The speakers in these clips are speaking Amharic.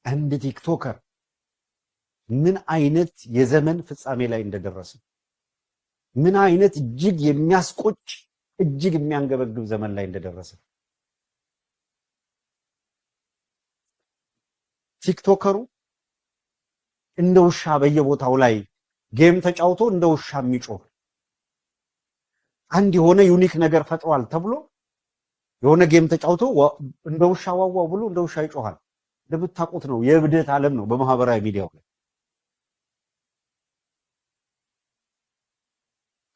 አንድ ቲክቶከር ምን አይነት የዘመን ፍጻሜ ላይ እንደደረሰ ምን አይነት እጅግ የሚያስቆጭ እጅግ የሚያንገበግብ ዘመን ላይ እንደደረሰ ቲክቶከሩ እንደ ውሻ በየቦታው ላይ ጌም ተጫውቶ እንደ ውሻ የሚጮህ አንድ የሆነ ዩኒክ ነገር ፈጥሯል ተብሎ የሆነ ጌም ተጫውቶ እንደ ውሻ ዋዋው ብሎ እንደ ውሻ ይጮሃል። እንደምታውቁት ነው የእብደት ዓለም ነው በማህበራዊ ሚዲያው ላይ።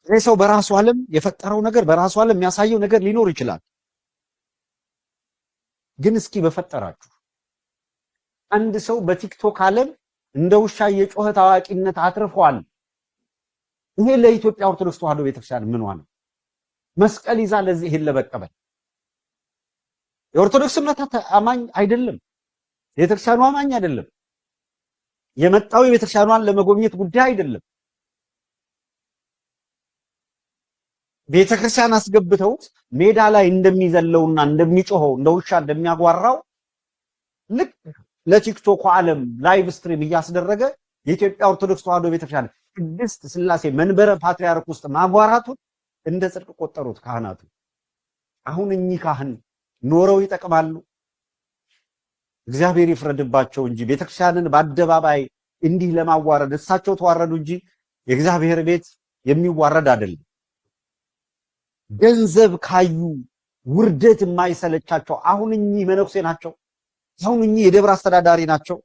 ሰው በራሱ ዓለም የፈጠረው ነገር በራሱ ዓለም የሚያሳየው ነገር ሊኖር ይችላል። ግን እስኪ በፈጠራችሁ አንድ ሰው በቲክቶክ ዓለም እንደ ውሻ የጮኸ ታዋቂነት አትርፏል። ይሄ ለኢትዮጵያ ኦርቶዶክስ ተዋሕዶ ቤተክርስቲያን ምንዋ ነው? መስቀል ይዛ ለዚህ ይሄን ለበቀበል የኦርቶዶክስ እምነት አማኝ አይደለም፣ የቤተክርስቲያኑ አማኝ አይደለም፣ የመጣው የቤተክርስቲያኗን ለመጎብኘት ጉዳይ አይደለም። ቤተክርስቲያን አስገብተውት ሜዳ ላይ እንደሚዘለውና እንደሚጮኸው እንደ ውሻ እንደሚያጓራው ልክ ለቲክቶክ ዓለም ላይቭ ስትሪም እያስደረገ የኢትዮጵያ ኦርቶዶክስ ተዋሕዶ ቤተክርስቲያን ቅድስት ሥላሴ መንበረ ፓትርያርክ ውስጥ ማጓራቱን እንደ ጽድቅ ቆጠሩት ካህናቱ። አሁን እኚህ ካህን ኖረው ይጠቅማሉ? እግዚአብሔር ይፍረድባቸው እንጂ ቤተክርስቲያንን በአደባባይ እንዲህ ለማዋረድ እሳቸው ተዋረዱ እንጂ የእግዚአብሔር ቤት የሚዋረድ አይደለም። ገንዘብ ካዩ ውርደት የማይሰለቻቸው አሁን እኚህ መነኩሴ ናቸው። አሁን እኚህ የደብር አስተዳዳሪ ናቸው።